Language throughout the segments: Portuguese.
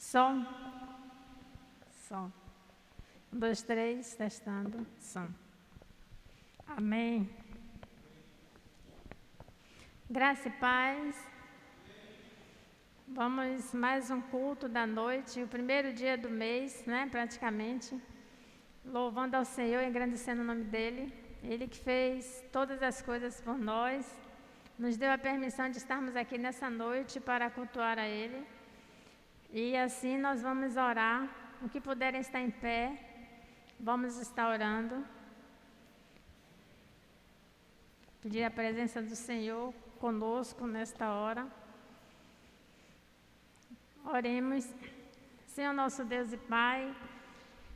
Som. Som. 1, 2, 3, testando. Som. Amém. Graça e paz. Vamos mais um culto da noite, o primeiro dia do mês, né, praticamente. Louvando ao Senhor e engrandecendo o nome dEle. Ele que fez todas as coisas por nós. Nos deu a permissão de estarmos aqui nessa noite para cultuar a Ele. E assim nós vamos orar. O que puderem estar em pé, vamos estar orando. Pedir a presença do Senhor conosco nesta hora. Oremos. Senhor nosso Deus e Pai,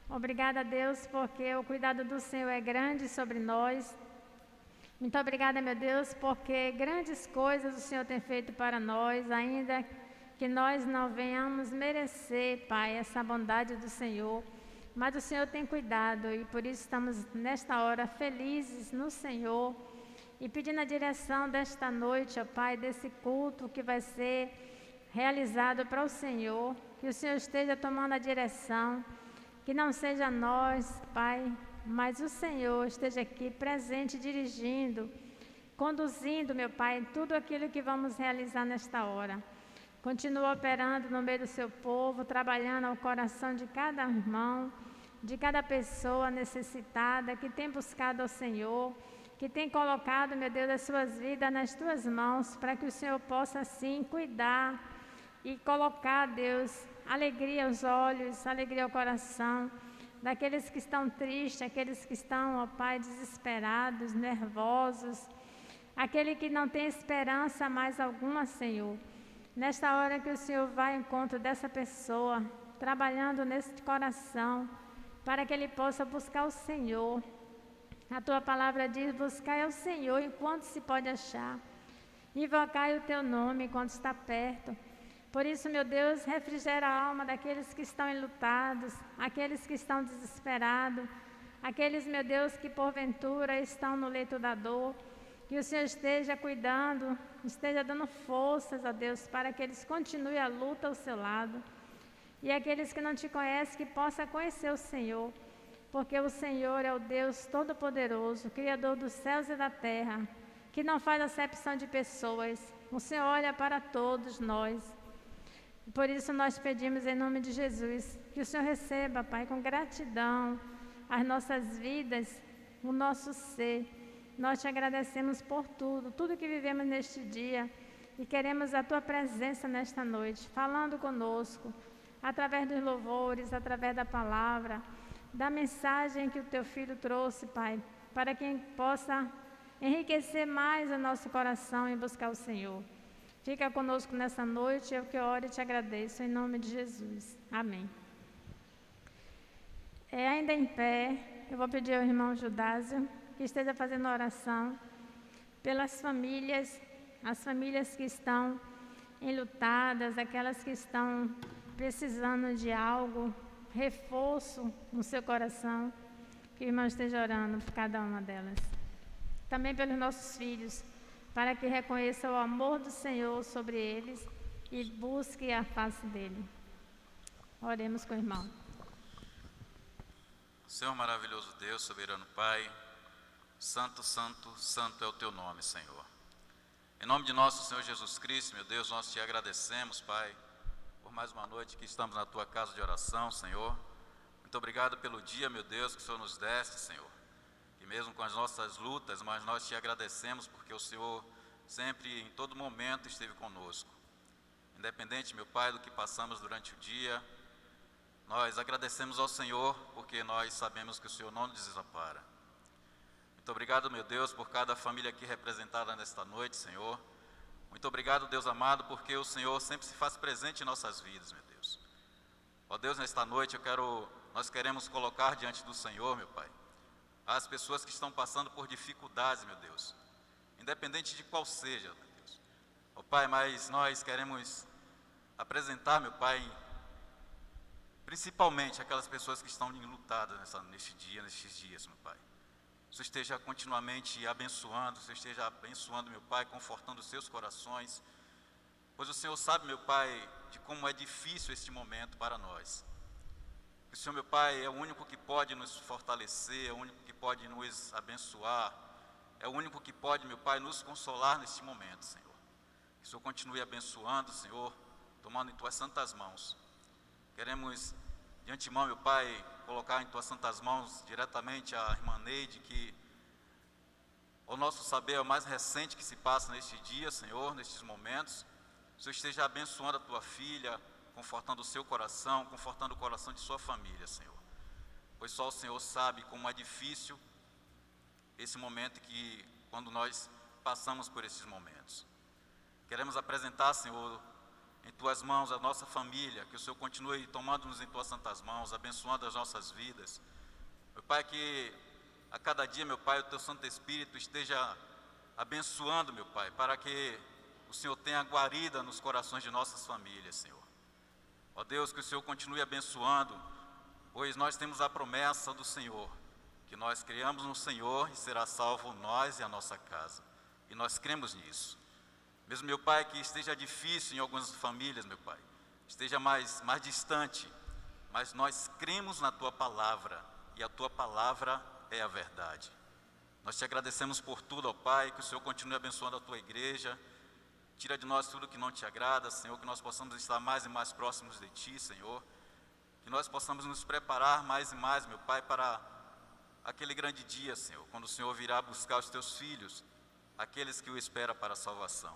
obrigada a Deus porque o cuidado do Senhor é grande sobre nós. Muito obrigada, meu Deus, porque grandes coisas o Senhor tem feito para nós, ainda que nós não venhamos merecer, Pai, essa bondade do Senhor. Mas o Senhor tem cuidado e por isso estamos nesta hora felizes no Senhor e pedindo a direção desta noite, ó Pai, desse culto que vai ser realizado para o Senhor, que o Senhor esteja tomando a direção, que não seja nós, Pai, mas o Senhor esteja aqui presente, dirigindo, conduzindo, meu Pai, tudo aquilo que vamos realizar nesta hora. Continua operando no meio do seu povo, trabalhando ao coração de cada irmão, de cada pessoa necessitada que tem buscado ao Senhor, que tem colocado, meu Deus, as suas vidas nas tuas mãos, para que o Senhor possa, assim, cuidar e colocar, Deus, alegria aos olhos, alegria ao coração, daqueles que estão tristes, aqueles que estão, ó Pai, desesperados, nervosos, aquele que não tem esperança mais alguma, Senhor. Nesta hora que o Senhor vai ao encontro dessa pessoa, trabalhando nesse coração, para que ele possa buscar o Senhor. A tua palavra diz: buscai ao Senhor enquanto se pode achar, invocai o teu nome enquanto está perto. Por isso, meu Deus, refrigera a alma daqueles que estão enlutados, aqueles que estão desesperados, aqueles, meu Deus, que porventura estão no leito da dor. Que o Senhor esteja cuidando, esteja dando forças a Deus para que eles continuem a luta ao seu lado. E aqueles que não te conhecem, que possam conhecer o Senhor, porque o Senhor é o Deus Todo-Poderoso, Criador dos céus e da terra, que não faz acepção de pessoas. O Senhor olha para todos nós. Por isso nós pedimos em nome de Jesus, que o Senhor receba, Pai, com gratidão as nossas vidas, o nosso ser. Nós te agradecemos por tudo que vivemos neste dia e queremos a tua presença nesta noite, falando conosco, através dos louvores, através da palavra, da mensagem que o teu Filho trouxe, Pai, para que possa enriquecer mais o nosso coração em buscar o Senhor. Fica conosco nessa noite, eu que oro e te agradeço, em nome de Jesus. Amém. Ainda em pé, eu vou pedir ao irmão Judásio que esteja fazendo oração pelas famílias, as famílias que estão enlutadas, aquelas que estão precisando de algo, reforço no seu coração, que o irmão esteja orando por cada uma delas. Também pelos nossos filhos, para que reconheça o amor do Senhor sobre eles e busque a face dele. Oremos com o irmão. Senhor maravilhoso Deus, soberano Pai, santo, santo, santo é o teu nome, Senhor. Em nome de nosso Senhor Jesus Cristo, meu Deus, nós te agradecemos, Pai, por mais uma noite que estamos na tua casa de oração, Senhor. Muito obrigado pelo dia, meu Deus, que o Senhor nos deste, Senhor. E mesmo com as nossas lutas, mas nós te agradecemos porque o Senhor sempre, em todo momento, esteve conosco. Independente, meu Pai, do que passamos durante o dia, nós agradecemos ao Senhor porque nós sabemos que o Senhor não nos desampara. Muito obrigado, meu Deus, por cada família aqui representada nesta noite, Senhor. Muito obrigado, Deus amado, porque o Senhor sempre se faz presente em nossas vidas, meu Deus. Ó Deus, nesta noite nós queremos colocar diante do Senhor, meu Pai, as pessoas que estão passando por dificuldades, meu Deus, independente de qual seja, meu Deus. Ó Pai, mas nós queremos apresentar, meu Pai, principalmente aquelas pessoas que estão enlutadas nestes dias, meu Pai. O Senhor esteja continuamente abençoando, o Senhor esteja abençoando, meu Pai, confortando os seus corações, pois o Senhor sabe, meu Pai, de como é difícil este momento para nós. O Senhor, meu Pai, é o único que pode nos fortalecer, é o único que pode nos abençoar, é o único que pode, meu Pai, nos consolar neste momento, Senhor. Que o Senhor continue abençoando, Senhor, tomando em Tuas santas mãos. Queremos, de antemão, meu Pai, colocar em Tuas santas mãos diretamente a irmã Neide, que, ao nosso saber, é o mais recente que se passa neste dia, Senhor, nestes momentos. O Senhor esteja abençoando a Tua filha, confortando o seu coração, confortando o coração de sua família, Senhor. Pois só o Senhor sabe como é difícil esse momento que, quando nós passamos por esses momentos. Queremos apresentar, Senhor, em Tuas mãos a nossa família, que o Senhor continue tomando-nos em Tuas santas mãos, abençoando as nossas vidas. Meu Pai, que a cada dia, meu Pai, o Teu Santo Espírito esteja abençoando, meu Pai, para que o Senhor tenha guarida nos corações de nossas famílias, Senhor. Ó Deus, que o Senhor continue abençoando, pois nós temos a promessa do Senhor, que nós criamos no Senhor e será salvo nós e a nossa casa. E nós cremos nisso. Mesmo, meu Pai, que esteja difícil em algumas famílias, meu Pai, esteja mais distante, mas nós cremos na Tua palavra, e a Tua palavra é a verdade. Nós Te agradecemos por tudo, ó Pai, que o Senhor continue abençoando a Tua igreja. Tira de nós tudo que não Te agrada, Senhor, que nós possamos estar mais e mais próximos de Ti, Senhor. Que nós possamos nos preparar mais e mais, meu Pai, para aquele grande dia, Senhor, quando o Senhor virá buscar os Teus filhos, aqueles que o esperam para a salvação.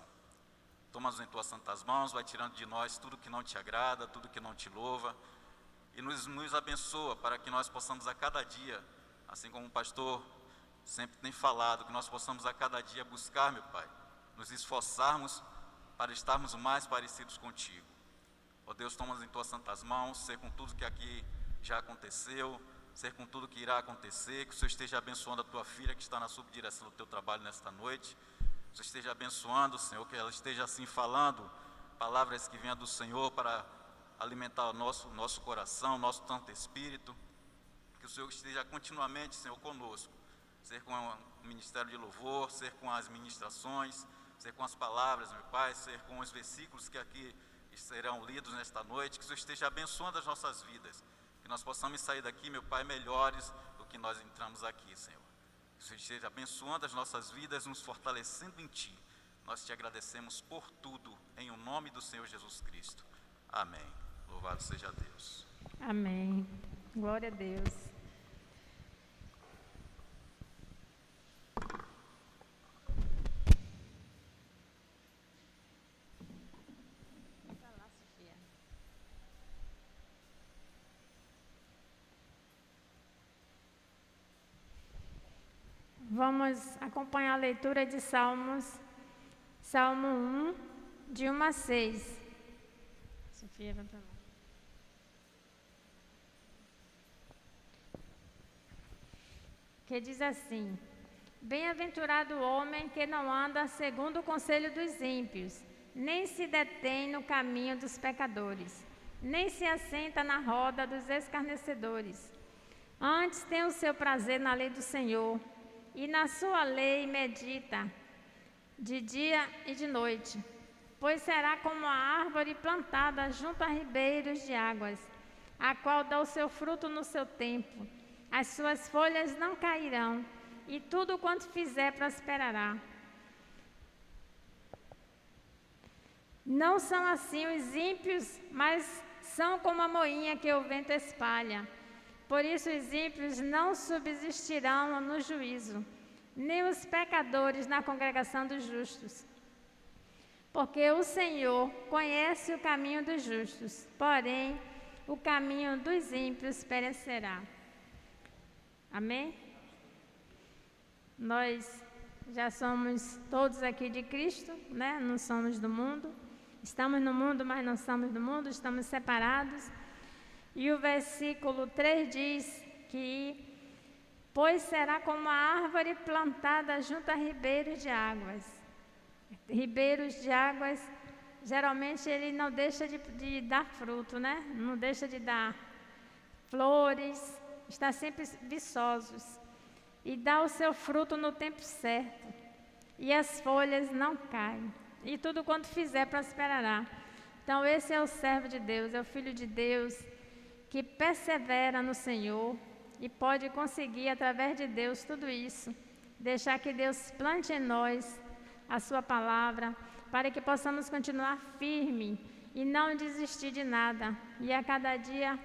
Toma-nos em Tuas santas mãos, vai tirando de nós tudo que não Te agrada, tudo que não Te louva, e nos abençoa para que nós possamos a cada dia, assim como o pastor sempre tem falado, que nós possamos a cada dia buscar, meu Pai, nos esforçarmos para estarmos mais parecidos contigo. Ó Deus, toma-nos em Tuas santas mãos, ser com tudo que aqui já aconteceu, ser com tudo que irá acontecer, que o Senhor esteja abençoando a Tua filha que está na subdireção do Teu trabalho nesta noite, que o Senhor esteja abençoando, Senhor, que ela esteja assim falando palavras que venham do Senhor para alimentar o nosso coração, nosso santo espírito, que o Senhor esteja continuamente, Senhor, conosco, ser com o ministério de louvor, ser com as ministrações, ser com as palavras, meu Pai, ser com os versículos que aqui serão lidos nesta noite, que o Senhor esteja abençoando as nossas vidas, que nós possamos sair daqui, meu Pai, melhores do que nós entramos aqui, Senhor. Que o Senhor esteja abençoando as nossas vidas, nos fortalecendo em Ti. Nós Te agradecemos por tudo, em o nome do Senhor Jesus Cristo. Amém. Louvado seja Deus. Amém. Glória a Deus. Vamos acompanhar a leitura de Salmos, Salmo 1, de 1 a 6. Sofia, vai para lá. Que diz assim: Bem-aventurado o homem que não anda segundo o conselho dos ímpios, nem se detém no caminho dos pecadores, nem se assenta na roda dos escarnecedores. Antes tem o seu prazer na lei do Senhor, e na sua lei medita de dia e de noite. Pois será como a árvore plantada junto a ribeiros de águas, a qual dá o seu fruto no seu tempo. As suas folhas não cairão, e tudo quanto fizer prosperará. Não são assim os ímpios, mas são como a moinha que o vento espalha. Por isso os ímpios não subsistirão no juízo, nem os pecadores na congregação dos justos. Porque o Senhor conhece o caminho dos justos, porém o caminho dos ímpios perecerá. Amém? Nós já somos todos aqui de Cristo, né? Não somos do mundo. Estamos no mundo, mas não somos do mundo, estamos separados. E o versículo 3 diz que: Pois será como a árvore plantada junto a ribeiros de águas. Ribeiros de águas, geralmente ele não deixa de dar fruto, né? Não deixa de dar flores, está sempre viçosos. E dá o seu fruto no tempo certo. E as folhas não caem. E tudo quanto fizer prosperará. Então, esse é o servo de Deus, é o filho de Deus, que persevera no Senhor e pode conseguir, através de Deus, tudo isso. Deixar que Deus plante em nós a sua palavra, para que possamos continuar firme e não desistir de nada. E a cada dia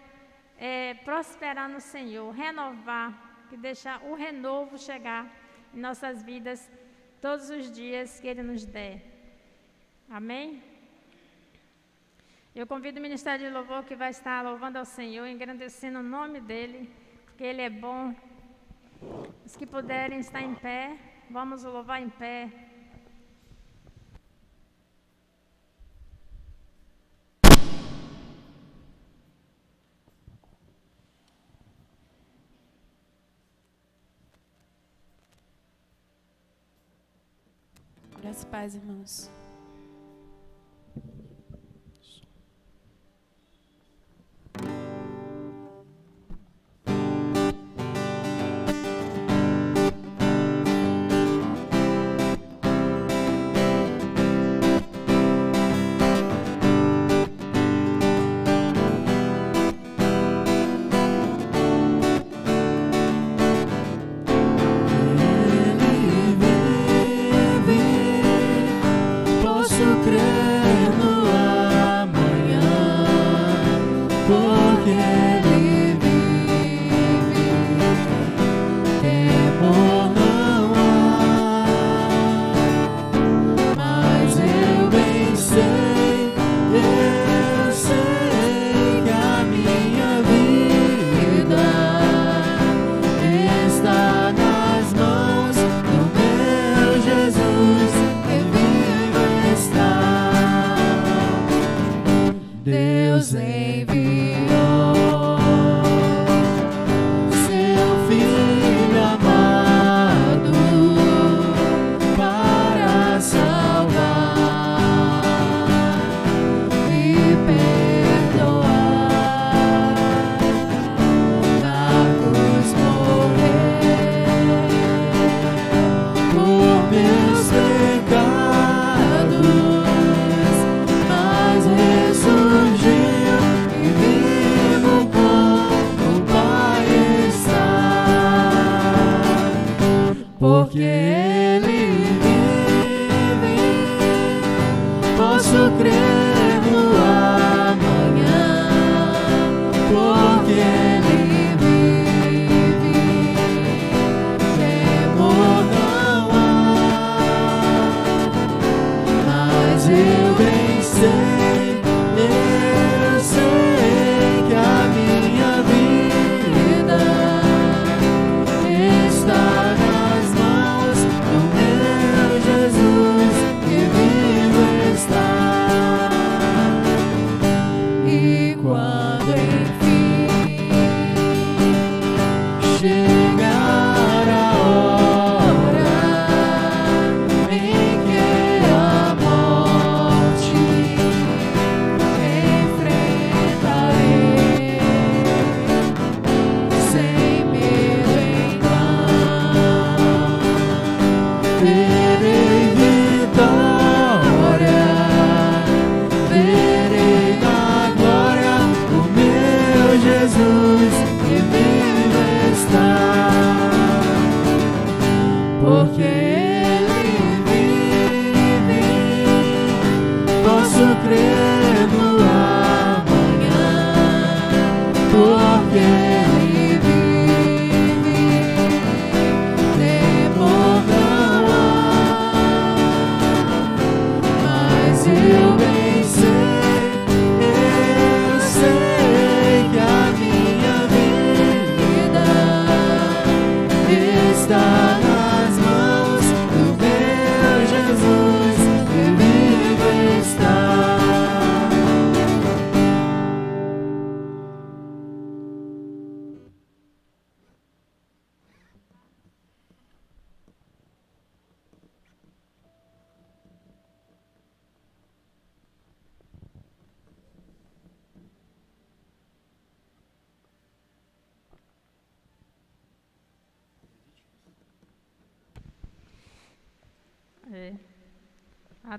prosperar no Senhor, renovar, e deixar o renovo chegar em nossas vidas todos os dias que Ele nos der. Amém? Eu convido o Ministério de Louvor que vai estar louvando ao Senhor, engrandecendo o nome dEle, porque Ele é bom. Os que puderem estar em pé, vamos o louvar em pé. Graças a paz, irmãos.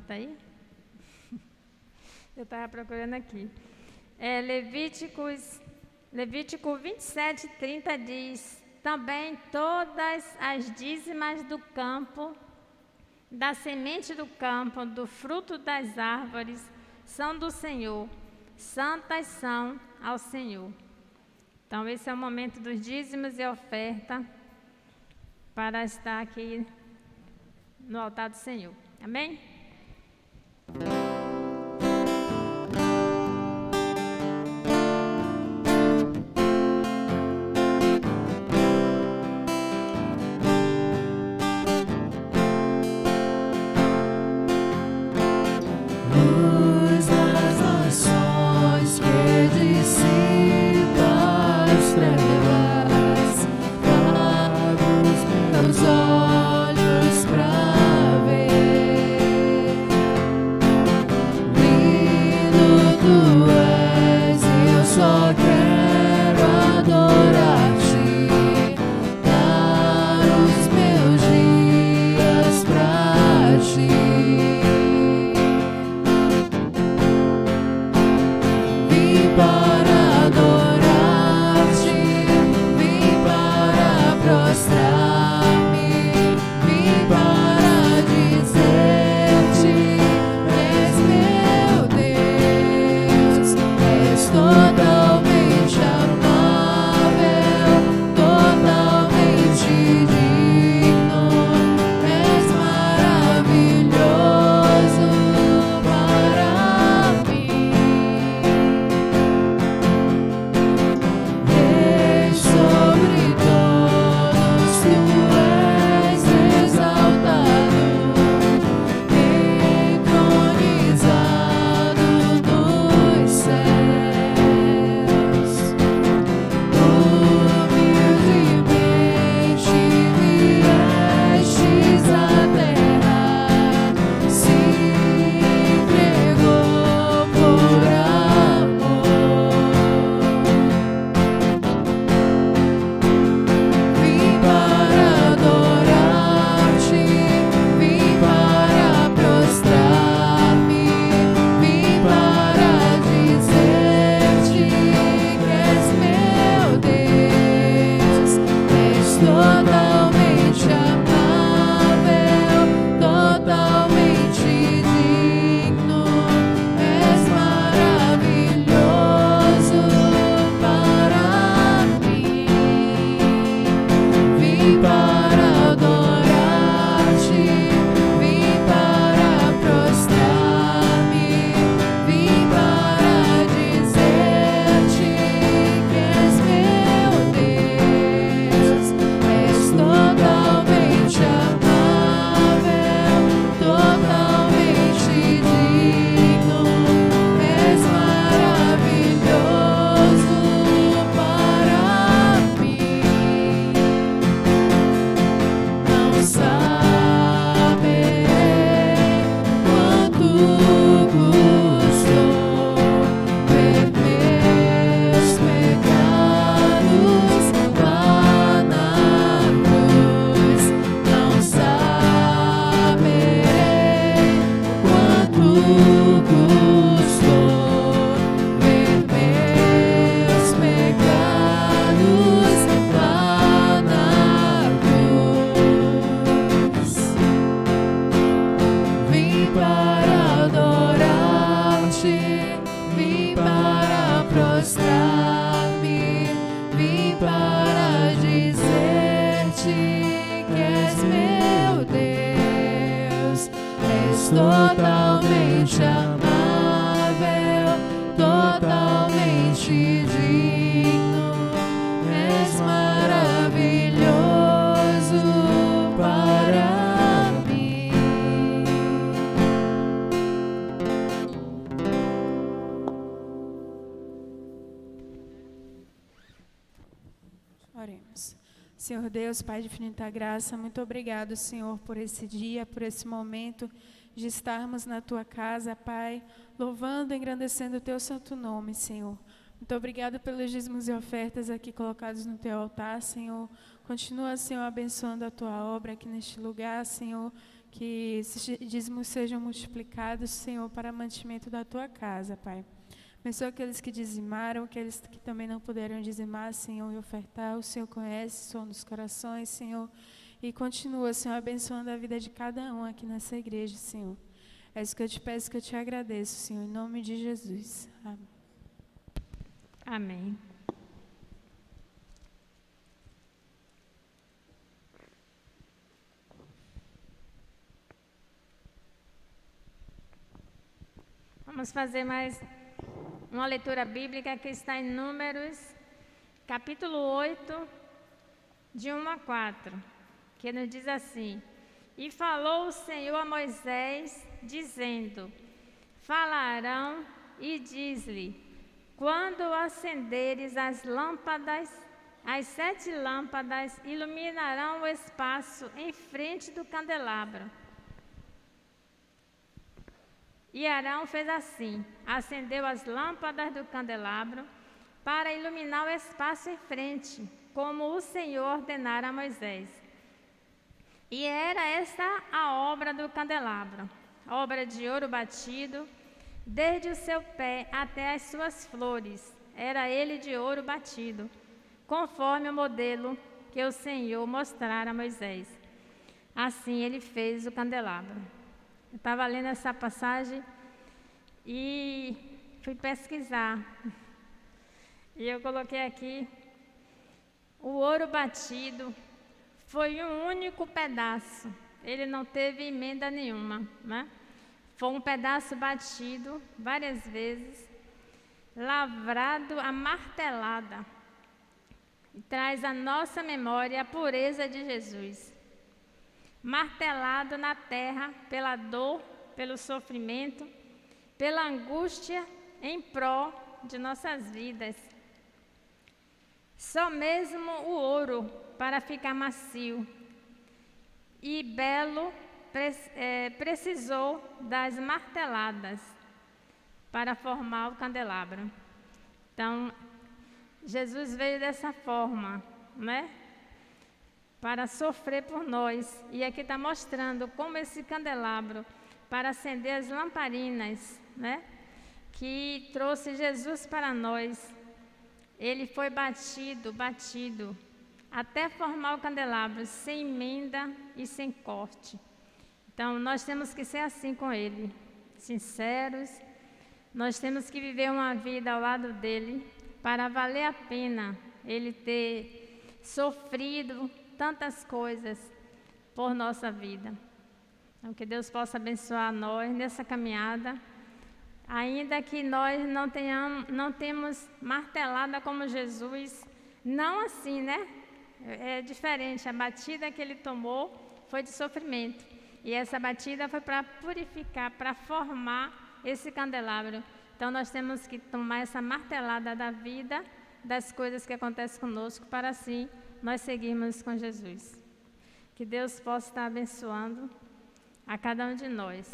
Tá aí? Eu estava procurando aqui. Levítico 27:30 diz: também todas as dízimas do campo, da semente do campo, do fruto das árvores, são do Senhor, santas são ao Senhor. Então, esse é o momento dos dízimos e oferta para estar aqui no altar do Senhor. Amém? Totalmente amável, totalmente digno, és maravilhoso para mim. Oremos. Senhor Deus, Pai de infinita graça, muito obrigado, Senhor, por esse dia, por esse momento de estarmos na Tua casa, Pai, louvando e engrandecendo o Teu santo nome, Senhor. Muito obrigada pelos dízimos e ofertas aqui colocados no teu altar, Senhor. Continua, Senhor, abençoando a tua obra aqui neste lugar, Senhor. Que esses dízimos sejam multiplicados, Senhor, para mantimento da tua casa, Pai. Abençoa aqueles que dizimaram, aqueles que também não puderam dizimar, Senhor, e ofertar. O Senhor conhece o som dos corações, Senhor. E continua, Senhor, abençoando a vida de cada um aqui nessa igreja, Senhor. É isso que eu te peço, que eu te agradeço, Senhor, em nome de Jesus. Amém. Amém. Vamos fazer mais uma leitura bíblica que está em Números, capítulo 8, de 1 a 4, que nos diz assim: E falou o Senhor a Moisés, dizendo: Falarão e diz-lhe: Quando acenderes as lâmpadas, as 7 lâmpadas iluminarão o espaço em frente do candelabro. E Arão fez assim, acendeu as lâmpadas do candelabro para iluminar o espaço em frente, como o Senhor ordenara a Moisés. E era esta a obra do candelabro, obra de ouro batido, desde o seu pé até as suas flores, era ele de ouro batido, conforme o modelo que o Senhor mostrara a Moisés. Assim ele fez o candelabro. Eu estava lendo essa passagem e fui pesquisar. E eu coloquei aqui: o ouro batido foi um único pedaço, ele não teve emenda nenhuma, né? Foi um pedaço batido várias vezes, lavrado a martelada. E traz à nossa memória a pureza de Jesus. Martelado na terra pela dor, pelo sofrimento, pela angústia em prol de nossas vidas. Só mesmo o ouro para ficar macio e belo precisou das marteladas para formar o candelabro. Então, Jesus veio dessa forma, né? Para sofrer por nós. E aqui está mostrando como esse candelabro, para acender as lamparinas, né? Que trouxe Jesus para nós. Ele foi batido, até formar o candelabro, sem emenda e sem corte. Então, nós temos que ser assim com Ele, sinceros. Nós temos que viver uma vida ao lado dEle, para valer a pena Ele ter sofrido tantas coisas por nossa vida. Então, que Deus possa abençoar nós nessa caminhada, ainda que nós não temos martelada como Jesus, não assim, né? É diferente, a batida que Ele tomou foi de sofrimento, e essa batida foi para purificar, para formar esse candelabro. Então nós temos que tomar essa martelada da vida, das coisas que acontecem conosco, para assim nós seguirmos com Jesus. Que Deus possa estar abençoando a cada um de nós.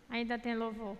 Ainda tem louvor.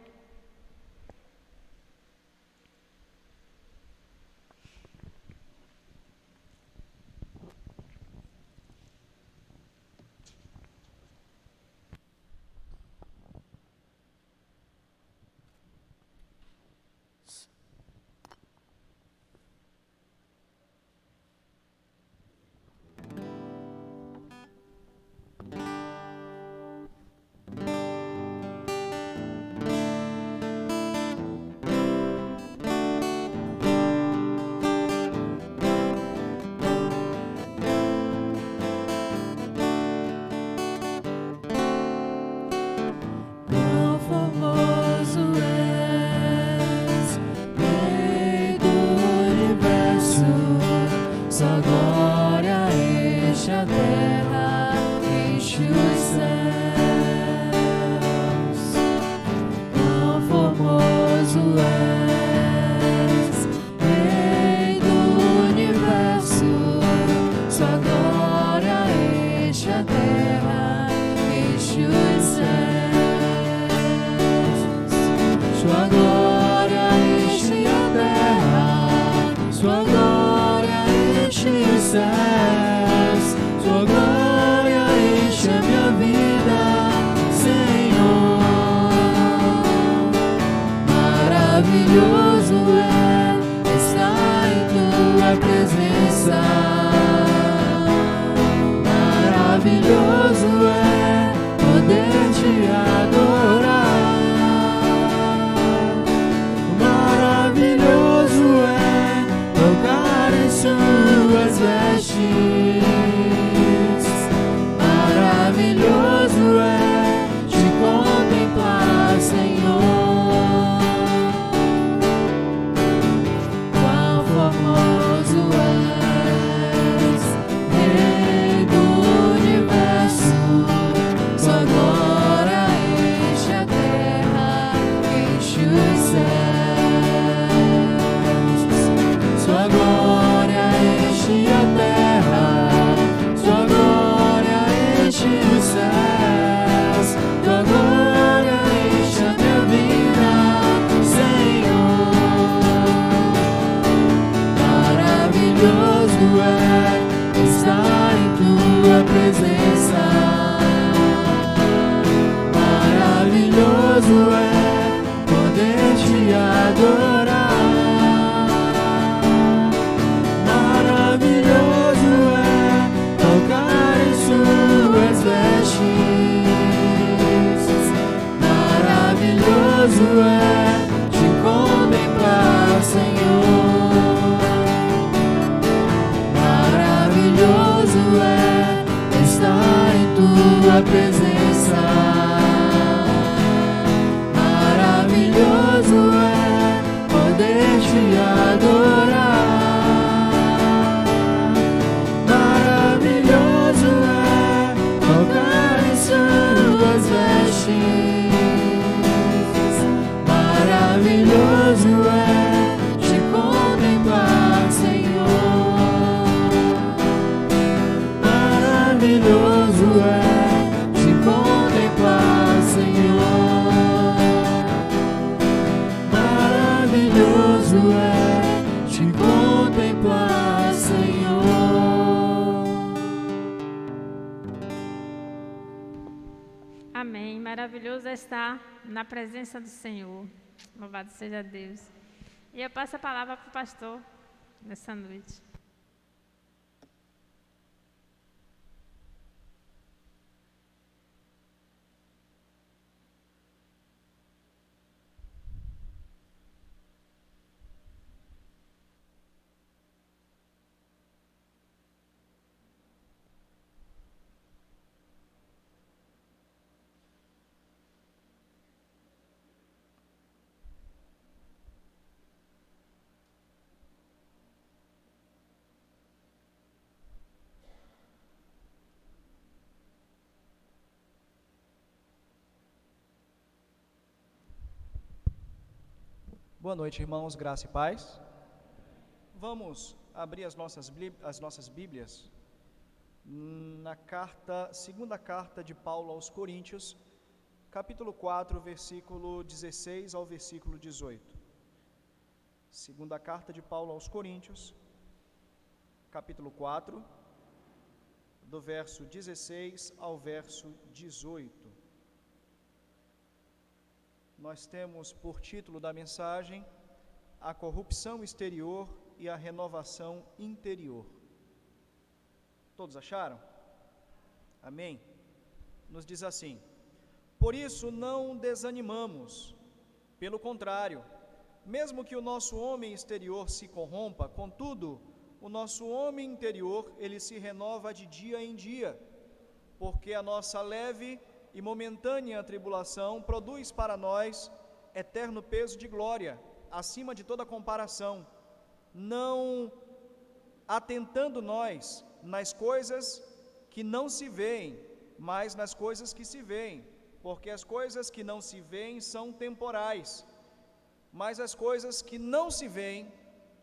Maravilhoso é poder te adorar. Maravilhoso é tocar em suas vestes. Maravilhoso é te contemplar, Senhor. Maravilhoso é te contemplar, Senhor. Maravilhoso é te contemplar, Senhor. Amém. Maravilhoso é estar na presença do Senhor. Louvado seja Deus. E eu passo a palavra para o pastor nessa noite. Boa noite, irmãos, graça e paz. Vamos abrir as nossas Bíblias na segunda carta de Paulo aos Coríntios, capítulo 4, versículo 16 ao versículo 18. Segunda carta de Paulo aos Coríntios, capítulo 4, do verso 16 ao verso 18. Nós temos por título da mensagem a corrupção exterior e a renovação interior. Todos acharam? Amém? Nos diz assim: por isso não desanimamos, pelo contrário, mesmo que o nosso homem exterior se corrompa, contudo, o nosso homem interior, ele se renova de dia em dia, porque a nossa leve e momentânea tribulação produz para nós eterno peso de glória, acima de toda comparação, não atentando nós nas coisas que não se veem, mas nas coisas que se veem, porque as coisas que não se veem são temporais, mas as coisas que não se veem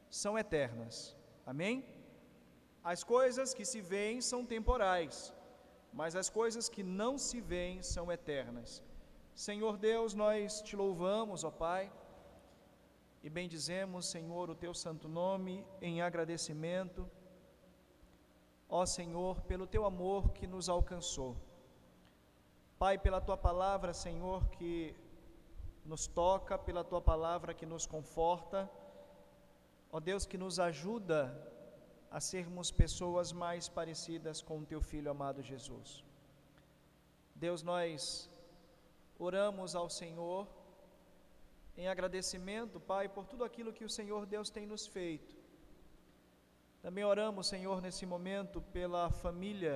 são eternas. Amém? As coisas que se veem são temporais, mas as coisas que não se veem são eternas. Senhor Deus, nós te louvamos, ó Pai, e bendizemos, Senhor, o teu santo nome em agradecimento, ó Senhor, pelo teu amor que nos alcançou. Pai, pela tua palavra, Senhor, que nos toca, pela tua palavra que nos conforta, ó Deus, que nos ajuda a sermos pessoas mais parecidas com o teu Filho amado Jesus. Deus, nós oramos ao Senhor em agradecimento, Pai, por tudo aquilo que o Senhor Deus tem nos feito. Também oramos, Senhor, nesse momento pela família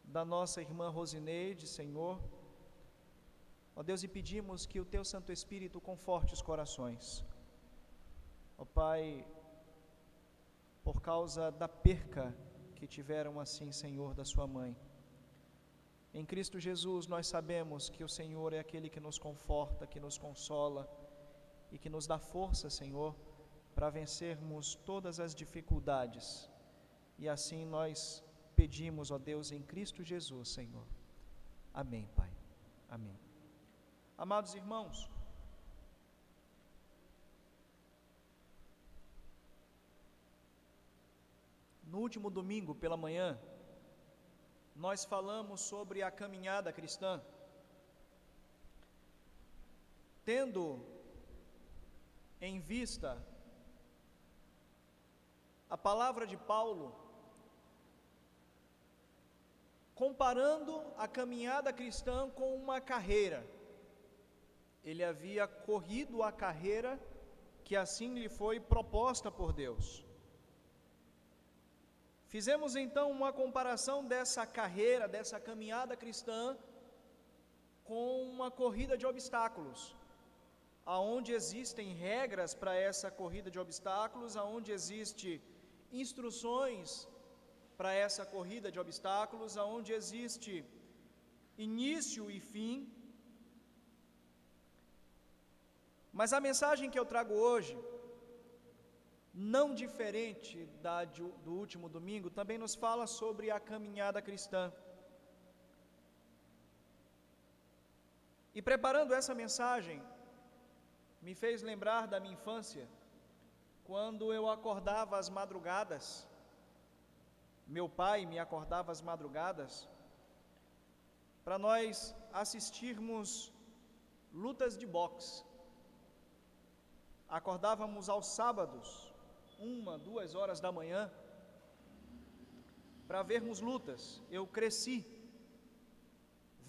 da nossa irmã Rosineide, Senhor. Ó Deus, e pedimos que o teu Santo Espírito conforte os corações. Ó Pai, por causa da perca que tiveram assim, Senhor, da sua mãe. Em Cristo Jesus nós sabemos que o Senhor é aquele que nos conforta, que nos consola e que nos dá força, Senhor, para vencermos todas as dificuldades. E assim nós pedimos, ó Deus, em Cristo Jesus, Senhor. Amém, Pai. Amém. Amados irmãos, no último domingo pela manhã, nós falamos sobre a caminhada cristã, tendo em vista a palavra de Paulo, comparando a caminhada cristã com uma carreira. Ele havia corrido a carreira que assim lhe foi proposta por Deus. Fizemos então uma comparação dessa carreira, dessa caminhada cristã, com uma corrida de obstáculos, aonde existem regras para essa corrida de obstáculos, aonde existem instruções para essa corrida de obstáculos, aonde existe início e fim. Mas a mensagem que eu trago hoje, não diferente do último domingo, também nos fala sobre a caminhada cristã. E preparando essa mensagem, me fez lembrar da minha infância, quando eu acordava às madrugadas, meu pai me acordava às madrugadas, para nós assistirmos lutas de boxe. Acordávamos aos sábados, 1, 2 horas da manhã, para vermos lutas. Eu cresci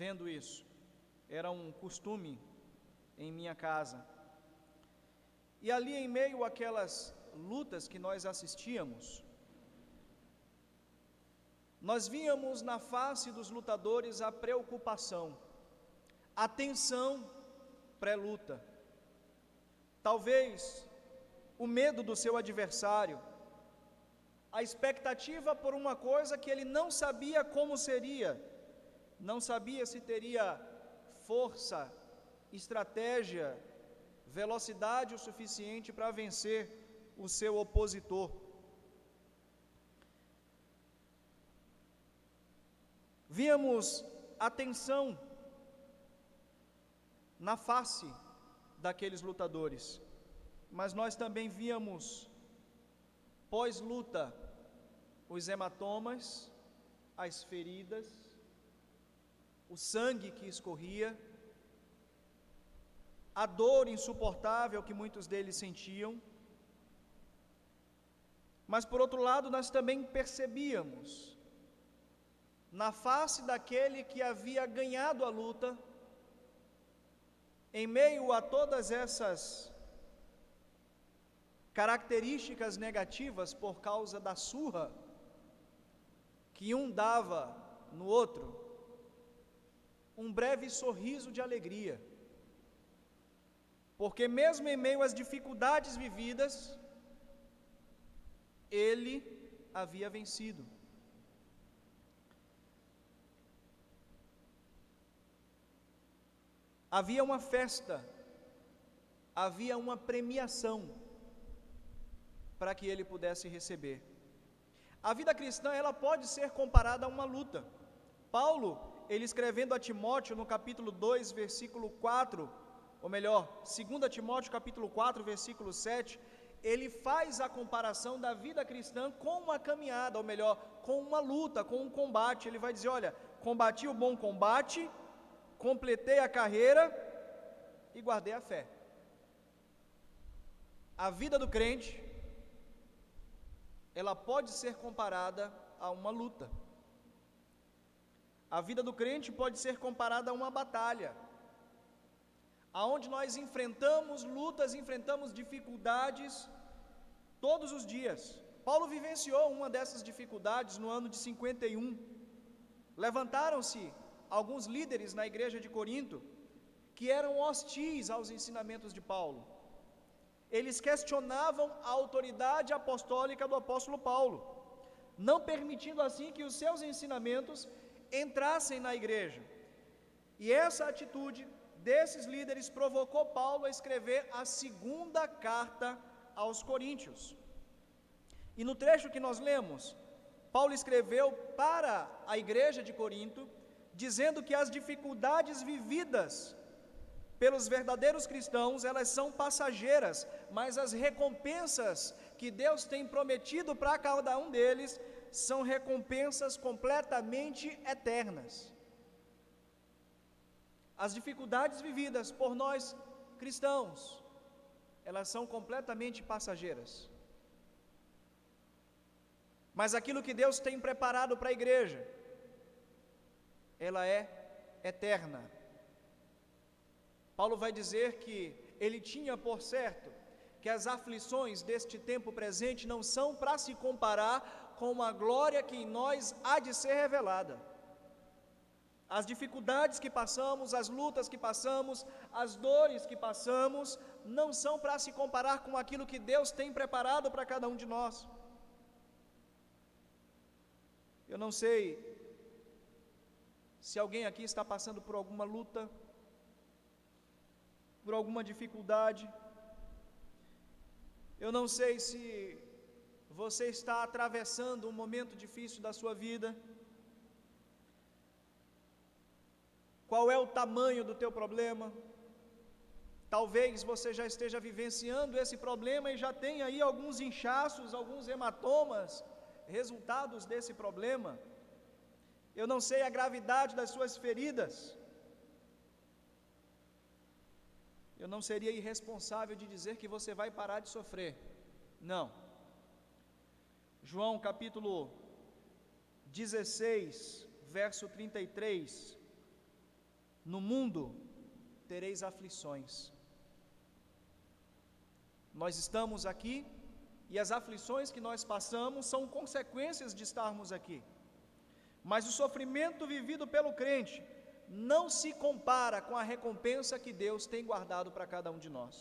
vendo isso, era um costume em minha casa. E ali em meio àquelas lutas que nós assistíamos, nós víamos na face dos lutadores a preocupação, a tensão pré-luta, talvez o medo do seu adversário, a expectativa por uma coisa que ele não sabia como seria, não sabia se teria força, estratégia, velocidade o suficiente para vencer o seu opositor. Víamos a tensão na face daqueles lutadores, mas nós também víamos, pós-luta, os hematomas, as feridas, o sangue que escorria, a dor insuportável que muitos deles sentiam. Mas por outro lado, nós também percebíamos, na face daquele que havia ganhado a luta, em meio a todas essas características negativas por causa da surra que um dava no outro, um breve sorriso de alegria, porque mesmo em meio às dificuldades vividas, ele havia vencido. Havia uma festa, havia uma premiação para que ele pudesse receber. A vida cristã, ela pode ser comparada a uma luta. Paulo, ele escrevendo a Timóteo no capítulo 2, versículo 4, ou melhor, 2 Timóteo capítulo 4, versículo 7, ele faz a comparação da vida cristã com uma caminhada, ou melhor, com uma luta, com um combate. Ele vai dizer, olha, combati o bom combate, completei a carreira e guardei a fé. A vida do crente, ela pode ser comparada a uma luta. A vida do crente pode ser comparada a uma batalha, aonde nós enfrentamos lutas, enfrentamos dificuldades todos os dias. Paulo vivenciou uma dessas dificuldades no ano de 51. Levantaram-se alguns líderes na igreja de Corinto que eram hostis aos ensinamentos de Paulo. Eles questionavam a autoridade apostólica do apóstolo Paulo, não permitindo assim que os seus ensinamentos entrassem na igreja. E essa atitude desses líderes provocou Paulo a escrever a segunda carta aos Coríntios. E no trecho que nós lemos, Paulo escreveu para a igreja de Corinto, dizendo que as dificuldades vividas pelos verdadeiros cristãos, elas são passageiras, mas as recompensas que Deus tem prometido para cada um deles são recompensas completamente eternas. As dificuldades vividas por nós cristãos, elas são completamente passageiras. Mas aquilo que Deus tem preparado para a igreja, ela é eterna. Paulo vai dizer que ele tinha por certo que as aflições deste tempo presente não são para se comparar com a glória que em nós há de ser revelada. As dificuldades que passamos, as lutas que passamos, as dores que passamos, não são para se comparar com aquilo que Deus tem preparado para cada um de nós. Eu não sei se alguém aqui está passando por alguma luta, por alguma dificuldade. Eu não sei se você está atravessando um momento difícil da sua vida. Qual é o tamanho do teu problema? Talvez você já esteja vivenciando esse problema e já tenha aí alguns inchaços, alguns hematomas, resultados desse problema. Eu não sei a gravidade das suas feridas. Eu não seria irresponsável de dizer que você vai parar de sofrer. Não. João capítulo 16, verso 33. No mundo tereis aflições. Nós estamos aqui e as aflições que nós passamos são consequências de estarmos aqui. Mas o sofrimento vivido pelo crente não se compara com a recompensa que Deus tem guardado para cada um de nós.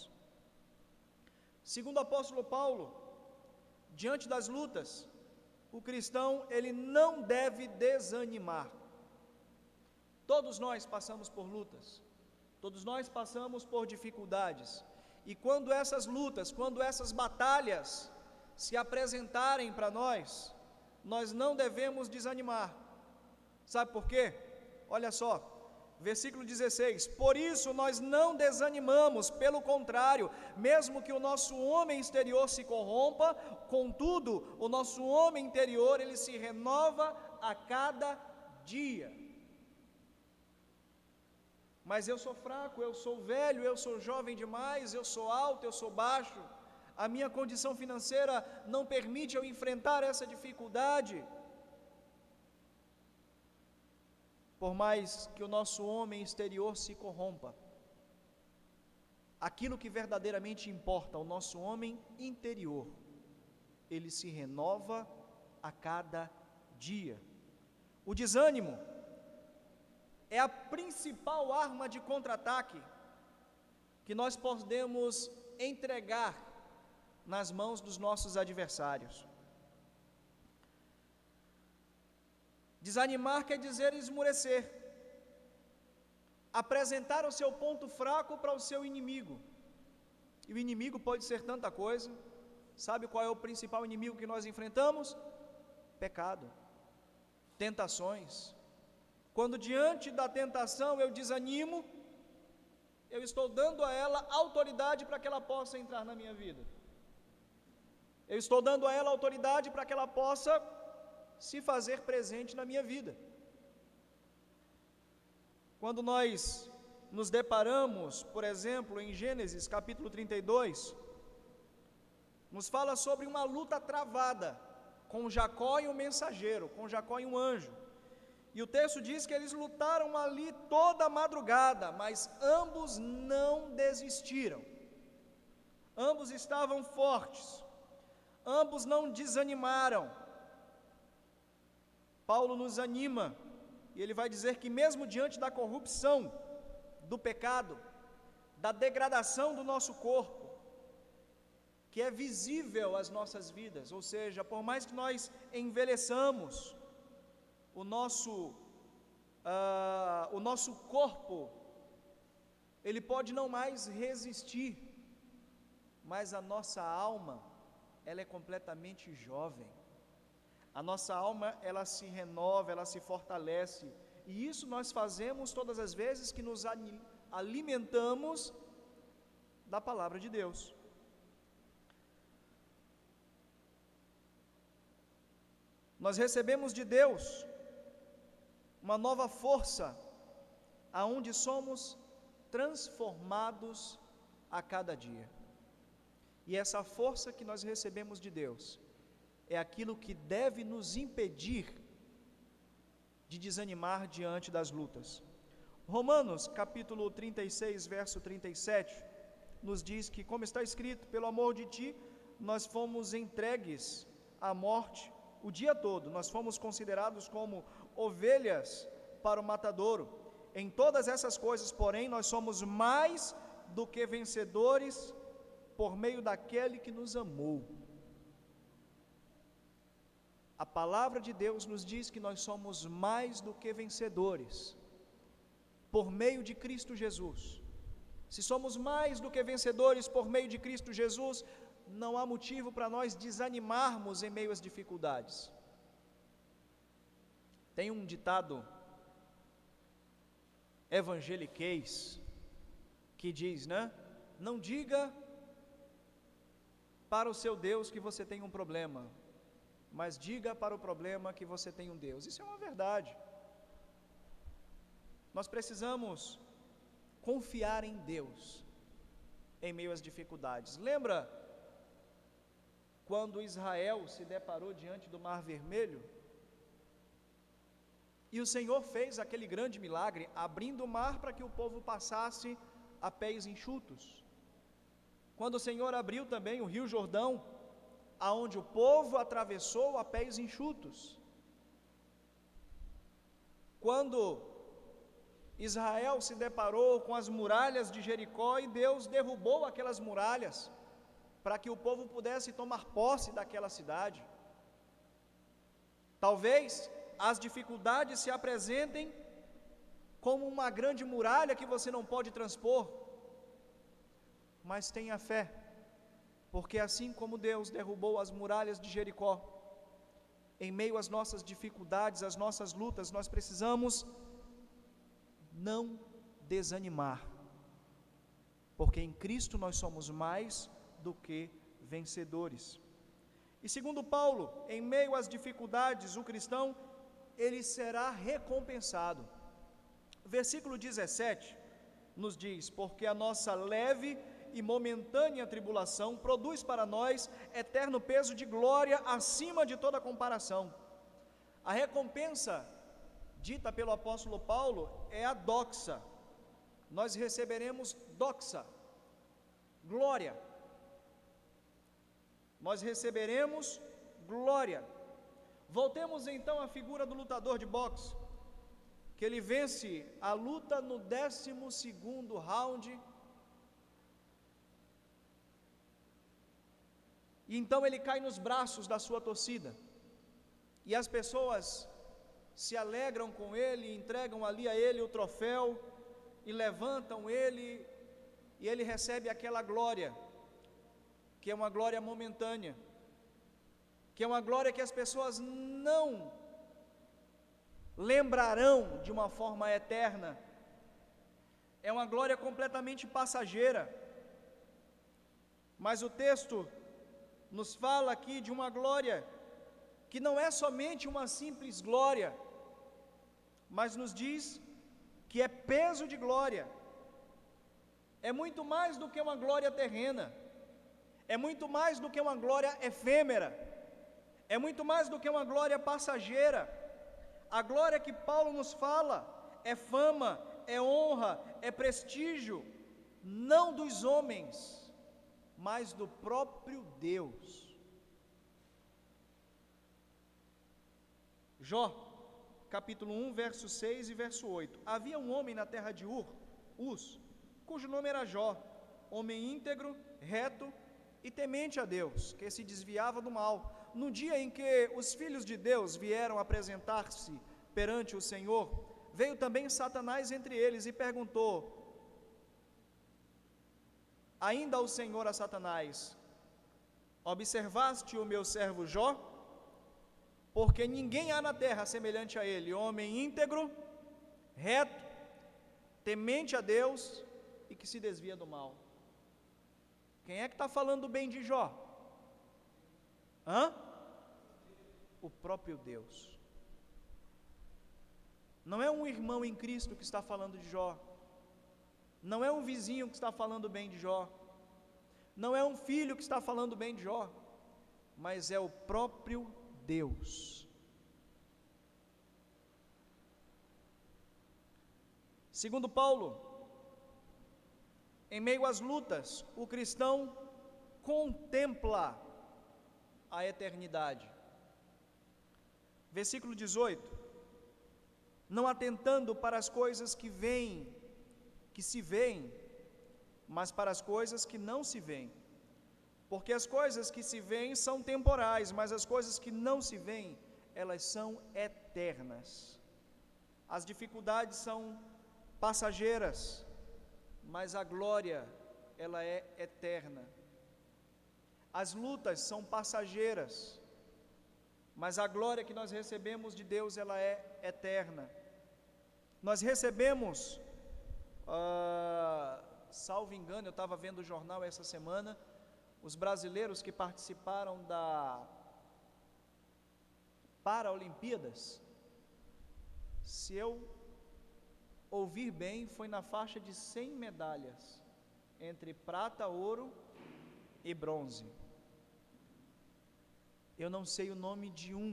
Segundo o apóstolo Paulo, diante das lutas, o cristão ele não deve desanimar. Todos nós passamos por lutas, todos nós passamos por dificuldades, e quando essas lutas, quando essas batalhas se apresentarem para nós, nós não devemos desanimar. Sabe por quê? Olha só, versículo 16: por isso nós não desanimamos, pelo contrário, mesmo que o nosso homem exterior se corrompa, contudo, o nosso homem interior, ele se renova a cada dia. Mas eu sou fraco, eu sou velho, eu sou jovem demais, eu sou alto, eu sou baixo, a minha condição financeira não permite eu enfrentar essa dificuldade. Por mais que o nosso homem exterior se corrompa, aquilo que verdadeiramente importa, o nosso homem interior, ele se renova a cada dia. O desânimo é a principal arma de contra-ataque que nós podemos entregar nas mãos dos nossos adversários. Desanimar quer dizer esmurecer, apresentar o seu ponto fraco para o seu inimigo. E o inimigo pode ser tanta coisa. Sabe qual é o principal inimigo que nós enfrentamos? Pecado, tentações. Quando diante da tentação eu desanimo, eu estou dando a ela autoridade para que ela possa entrar na minha vida. Eu estou dando a ela autoridade para que ela possa se fazer presente na minha vida. Quando nós nos deparamos, por exemplo, em Gênesis capítulo 32, nos fala sobre uma luta travada com Jacó e um mensageiro, com Jacó e um anjo. E o texto diz que eles lutaram ali toda a madrugada, mas ambos não desistiram. Ambos estavam fortes, ambos não desanimaram. Paulo nos anima, e ele vai dizer que mesmo diante da corrupção, do pecado, da degradação do nosso corpo, que é visível às nossas vidas, ou seja, por mais que nós envelheçamos, o nosso corpo, ele pode não mais resistir, mas a nossa alma, ela é completamente jovem. A nossa alma, ela se renova, ela se fortalece, e isso nós fazemos todas as vezes que nos alimentamos da palavra de Deus. Nós recebemos de Deus uma nova força, aonde somos transformados a cada dia. E essa força que nós recebemos de Deus é aquilo que deve nos impedir de desanimar diante das lutas. Romanos, capítulo 36, verso 37, nos diz que, como está escrito, pelo amor de ti, nós fomos entregues à morte o dia todo, nós fomos considerados como ovelhas para o matadouro. Em todas essas coisas, porém, nós somos mais do que vencedores por meio daquele que nos amou. A palavra de Deus nos diz que nós somos mais do que vencedores por meio de Cristo Jesus. Se somos mais do que vencedores por meio de Cristo Jesus, não há motivo para nós desanimarmos em meio às dificuldades. Tem um ditado evangeliquez que diz, né? Não diga para o seu Deus que você tem um problema, mas diga para o problema que você tem um Deus. Isso é uma verdade. Nós precisamos confiar em Deus em meio às dificuldades. Lembra quando Israel se deparou diante do Mar Vermelho? E o Senhor fez aquele grande milagre, abrindo o mar para que o povo passasse a pés enxutos. Quando o Senhor abriu também o Rio Jordão, aonde o povo atravessou a pés enxutos. Quando Israel se deparou com as muralhas de Jericó e Deus derrubou aquelas muralhas para que o povo pudesse tomar posse daquela cidade. Talvez as dificuldades se apresentem como uma grande muralha que você não pode transpor, mas tenha fé, porque assim como Deus derrubou as muralhas de Jericó, em meio às nossas dificuldades, às nossas lutas, nós precisamos não desanimar, porque em Cristo nós somos mais do que vencedores. E segundo Paulo, em meio às dificuldades, o cristão, ele será recompensado. Versículo 17 nos diz: porque a nossa leve e momentânea tribulação produz para nós eterno peso de glória acima de toda comparação. A recompensa dita pelo apóstolo Paulo é a doxa. Nós receberemos doxa, glória. Nós receberemos glória. Voltemos então à figura do lutador de boxe, que ele vence a luta no 12º round, e então ele cai nos braços da sua torcida, e as pessoas se alegram com ele, entregam ali a ele o troféu, e levantam ele, e ele recebe aquela glória, que é uma glória momentânea, que é uma glória que as pessoas não lembrarão de uma forma eterna, é uma glória completamente passageira. Mas o texto nos fala aqui de uma glória que não é somente uma simples glória, mas nos diz que é peso de glória, é muito mais do que uma glória terrena, é muito mais do que uma glória efêmera, é muito mais do que uma glória passageira. A glória que Paulo nos fala é fama, é honra, é prestígio, não dos homens, mas do próprio Deus. Jó, capítulo 1, verso 6 e verso 8. Havia um homem na terra de Uz, cujo nome era Jó, homem íntegro, reto e temente a Deus, que se desviava do mal. No dia em que os filhos de Deus vieram apresentar-se perante o Senhor, veio também Satanás entre eles e perguntou ainda ao Senhor a Satanás: observaste o meu servo Jó? Porque ninguém há na terra semelhante a ele, homem íntegro, reto, temente a Deus e que se desvia do mal. Quem é que está falando bem de Jó? O próprio Deus. Não é um irmão em Cristo que está falando de Jó, não é um vizinho que está falando bem de Jó, não é um filho que está falando bem de Jó, mas é o próprio Deus. Segundo Paulo, em meio às lutas, o cristão contempla a eternidade. Versículo 18: não atentando para as coisas que veem, que se veem, mas para as coisas que não se veem. Porque as coisas que se veem são temporais, mas as coisas que não se veem, elas são eternas. As dificuldades são passageiras, mas a glória, ela é eterna. As lutas são passageiras, mas a glória que nós recebemos de Deus, ela é eterna. Nós recebemos, salvo engano, eu estava vendo o jornal essa semana, os brasileiros que participaram da Paralimpíadas, se eu ouvir bem, foi na faixa de 100 medalhas, entre prata, ouro e bronze. Eu não sei o nome de um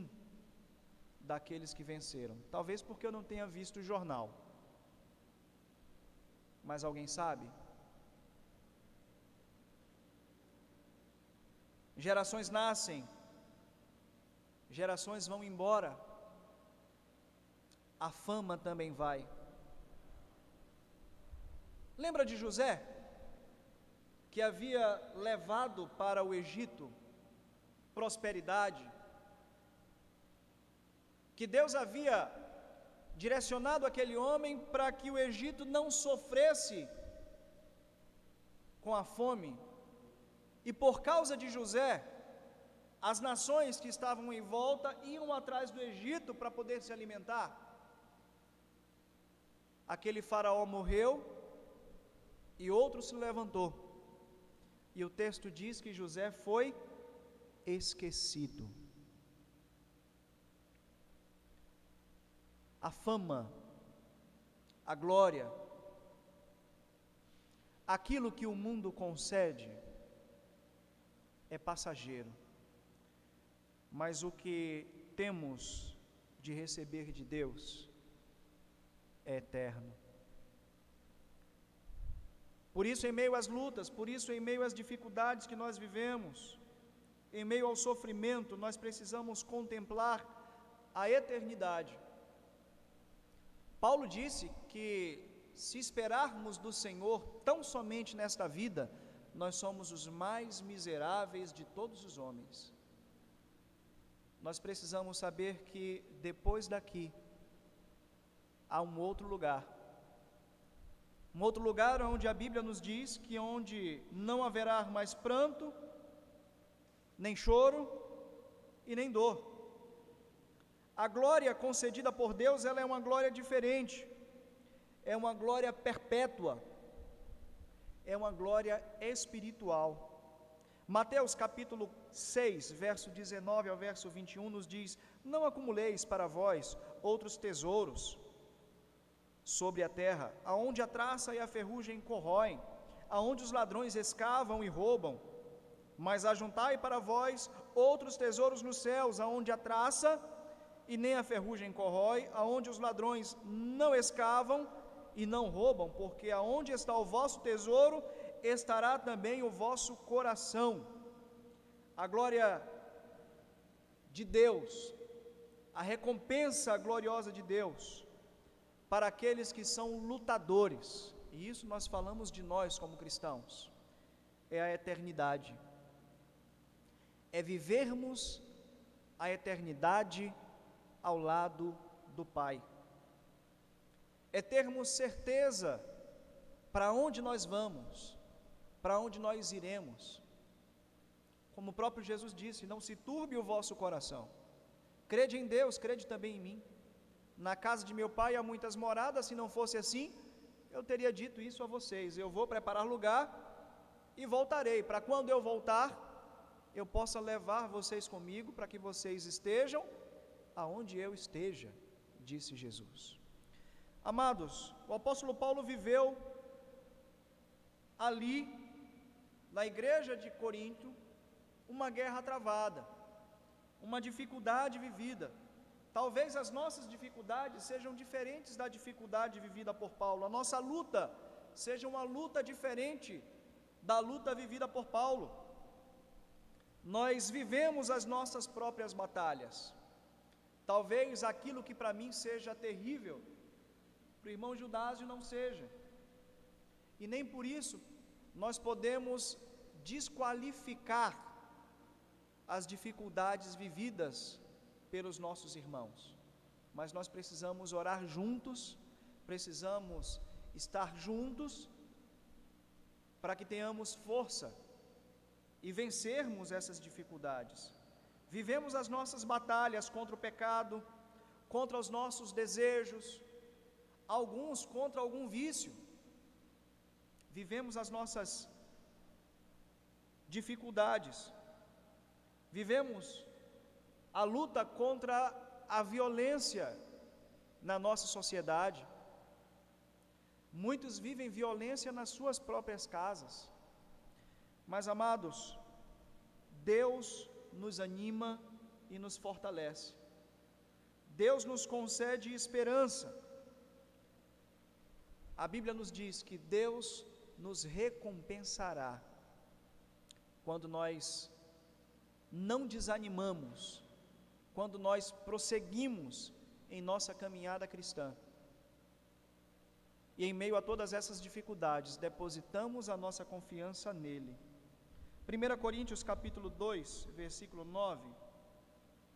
daqueles que venceram, talvez porque eu não tenha visto o jornal, mas alguém sabe? Gerações nascem, gerações vão embora, a fama também vai. Lembra de José, que havia levado para o Egito prosperidade, que Deus havia direcionado aquele homem para que o Egito não sofresse com a fome, e por causa de José, as nações que estavam em volta iam atrás do Egito para poder se alimentar. Aquele faraó morreu e outro se levantou, e o texto diz que José foi esquecido. A fama, a glória, aquilo que o mundo concede é passageiro, mas o que temos de receber de Deus é eterno. Por isso, em meio às lutas, por isso, em meio às dificuldades que nós vivemos, em meio ao sofrimento, nós precisamos contemplar a eternidade. Paulo disse que se esperarmos do Senhor tão somente nesta vida, nós somos os mais miseráveis de todos os homens. Nós precisamos saber que depois daqui há um outro lugar onde a Bíblia nos diz que onde não haverá mais pranto, nem choro e nem dor. A glória concedida por Deus, ela é uma glória diferente, é uma glória perpétua, é uma glória espiritual. Mateus capítulo 6, verso 19 ao verso 21 nos diz: não acumuleis para vós outros tesouros sobre a terra, aonde a traça e a ferrugem corroem, aonde os ladrões escavam e roubam, mas ajuntai para vós outros tesouros nos céus, aonde a traça e nem a ferrugem corrói, aonde os ladrões não escavam e não roubam, porque aonde está o vosso tesouro, estará também o vosso coração. A glória de Deus, a recompensa gloriosa de Deus, para aqueles que são lutadores, e isso nós falamos de nós como cristãos, é a eternidade, é vivermos a eternidade ao lado do Pai, é termos certeza para onde nós vamos, para onde nós iremos. Como o próprio Jesus disse: não se turbe o vosso coração, crede em Deus, crede também em mim. Na casa de meu pai há muitas moradas, se não fosse assim, eu teria dito isso a vocês. Eu vou preparar lugar e voltarei, para quando eu voltar, eu possa levar vocês comigo, para que vocês estejam aonde eu esteja, disse Jesus. Amados, o apóstolo Paulo viveu ali, na igreja de Corinto, uma guerra travada, uma dificuldade vivida. Talvez as nossas dificuldades sejam diferentes da dificuldade vivida por Paulo, a nossa luta seja uma luta diferente da luta vivida por Paulo. Nós vivemos as nossas próprias batalhas, Talvez aquilo que para mim seja terrível, para o irmão Judásio não seja. E nem por isso nós podemos desqualificar as dificuldades vividas pelos nossos irmãos. Mas nós precisamos orar juntos, precisamos estar juntos, para que tenhamos força e vencermos essas dificuldades. Vivemos as nossas batalhas contra o pecado, contra os nossos desejos, alguns contra algum vício. Vivemos as nossas dificuldades, vivemos a luta contra a violência na nossa sociedade. Muitos vivem violência nas suas próprias casas. Mas, amados, Deus nos anima e nos fortalece. Deus nos concede esperança. A Bíblia nos diz que Deus nos recompensará quando nós não desanimamos, quando nós prosseguimos em nossa caminhada cristã. E em meio a todas essas dificuldades, depositamos a nossa confiança nele. 1 Coríntios capítulo 2, versículo 9,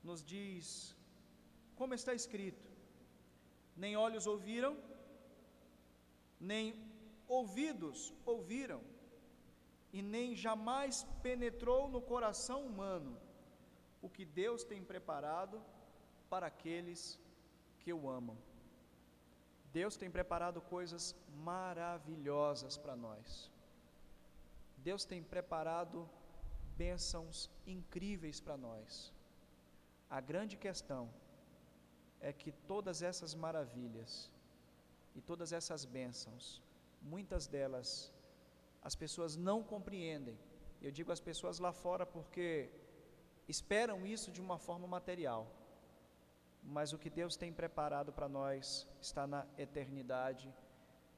nos diz, como está escrito: nem olhos ouviram, nem ouvidos ouviram, e nem jamais penetrou no coração humano o que Deus tem preparado para aqueles que o amam. Deus tem preparado coisas maravilhosas para nós. Deus tem preparado bênçãos incríveis para nós. A grande questão é que todas essas maravilhas e todas essas bênçãos, muitas delas, as pessoas não compreendem. Eu digo as pessoas lá fora porque esperam isso de uma forma material. Mas o que Deus tem preparado para nós está na eternidade,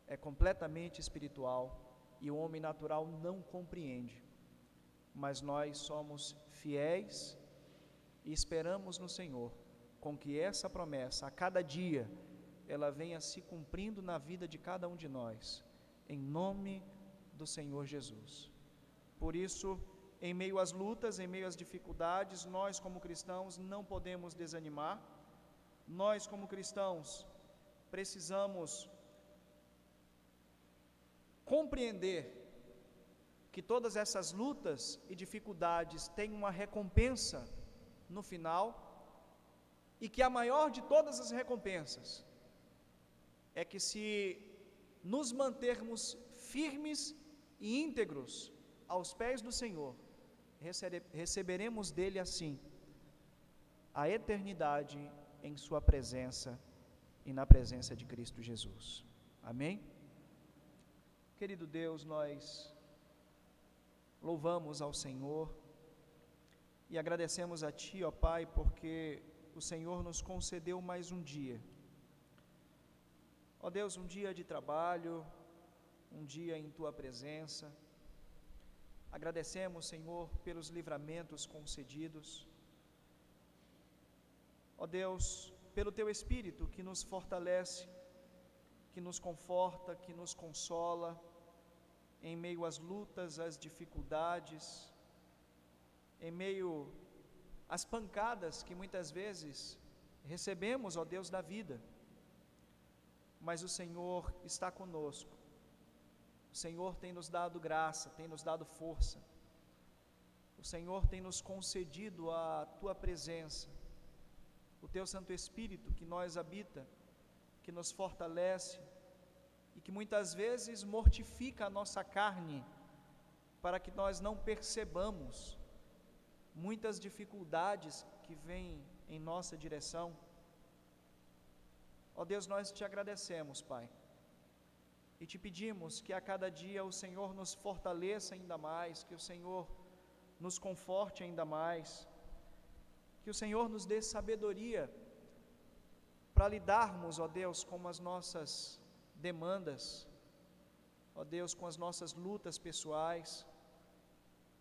é completamente espiritual e o homem natural não compreende. Mas nós somos fiéis e esperamos no Senhor, com que essa promessa, a cada dia, ela venha se cumprindo na vida de cada um de nós, em nome do Senhor Jesus. Por isso, em meio às lutas, em meio às dificuldades, nós como cristãos não podemos desanimar. Nós como cristãos precisamos compreender que todas essas lutas e dificuldades têm uma recompensa no final, e que a maior de todas as recompensas é que, se nos mantermos firmes e íntegros aos pés do Senhor, receberemos dele assim a eternidade em sua presença e na presença de Cristo Jesus. Amém? Querido Deus, nós louvamos ao Senhor e agradecemos a Ti, ó Pai, porque o Senhor nos concedeu mais um dia. Ó Deus, um dia de trabalho, um dia em Tua presença. Agradecemos, Senhor, pelos livramentos concedidos. Ó Deus, pelo Teu Espírito que nos fortalece, que nos conforta, que nos consola em meio às lutas, às dificuldades, em meio às pancadas que muitas vezes recebemos, ó Deus, da vida. Mas o Senhor está conosco. O Senhor tem nos dado graça, tem nos dado força. O Senhor tem nos concedido a Tua presença, o Teu Santo Espírito que nós habita, que nos fortalece e que muitas vezes mortifica a nossa carne, para que nós não percebamos muitas dificuldades que vêm em nossa direção. Ó Deus, nós Te agradecemos, Pai, e Te pedimos que a cada dia o Senhor nos fortaleça ainda mais, que o Senhor nos conforte ainda mais, que o Senhor nos dê sabedoria para lidarmos, ó Deus, com as nossas demandas, ó Deus, com as nossas lutas pessoais,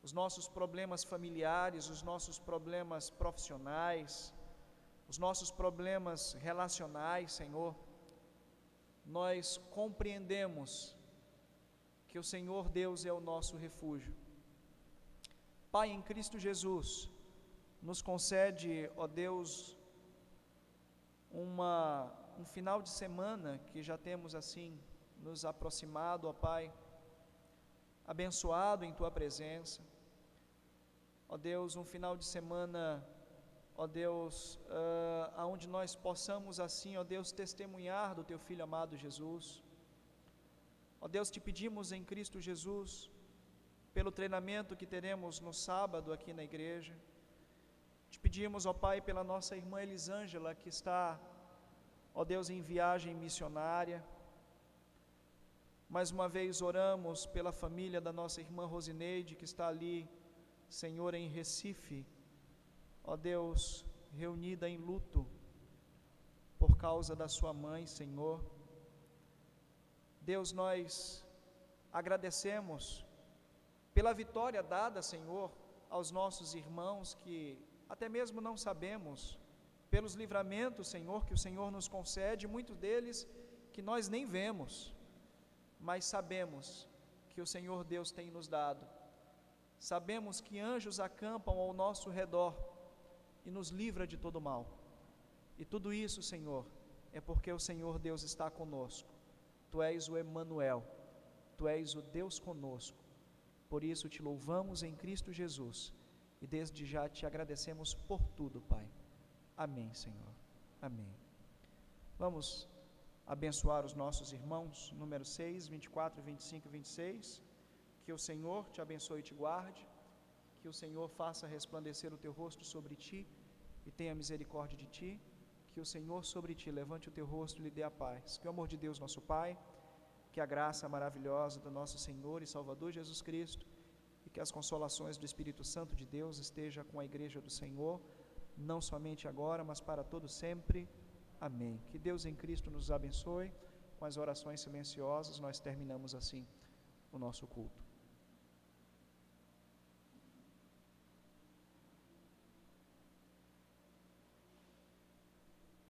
os nossos problemas familiares, os nossos problemas profissionais, os nossos problemas relacionais, Senhor, nós compreendemos que o Senhor Deus é o nosso refúgio. Pai, em Cristo Jesus, nos concede, ó Deus, um final de semana que já temos assim nos aproximado, ó Pai, abençoado em Tua presença. Ó Deus, um final de semana, ó Deus, aonde nós possamos assim, ó Deus, testemunhar do Teu Filho amado Jesus. Ó Deus, te pedimos em Cristo Jesus, pelo treinamento que teremos no sábado aqui na igreja. Te pedimos, ó Pai, pela nossa irmã Elisângela, que está, ó Deus, em viagem missionária. Mais uma vez oramos pela família da nossa irmã Rosineide, que está ali, Senhor, em Recife, ó Deus, reunida em luto por causa da sua mãe, Senhor. Deus, nós agradecemos pela vitória dada, Senhor, aos nossos irmãos que até mesmo não sabemos, pelos livramentos, Senhor, que o Senhor nos concede, muitos deles que nós nem vemos, mas sabemos que o Senhor Deus tem nos dado. Sabemos que anjos acampam ao nosso redor e nos livra de todo mal. E tudo isso, Senhor, é porque o Senhor Deus está conosco. Tu és o Emanuel, Tu és o Deus conosco. Por isso te louvamos em Cristo Jesus e desde já te agradecemos por tudo, Pai. Amém, Senhor. Amém. Vamos abençoar os nossos irmãos, número 6, 24, 25 e 26. Que o Senhor te abençoe e te guarde, que o Senhor faça resplandecer o teu rosto sobre ti e tenha misericórdia de ti, que o Senhor sobre ti levante o teu rosto e lhe dê a paz. Que o amor de Deus, nosso Pai, que a graça maravilhosa do nosso Senhor e Salvador Jesus Cristo e que as consolações do Espírito Santo de Deus esteja com a igreja do Senhor, não somente agora, mas para todo sempre. Amém. Que Deus em Cristo nos abençoe. Com as orações silenciosas, nós terminamos assim o nosso culto.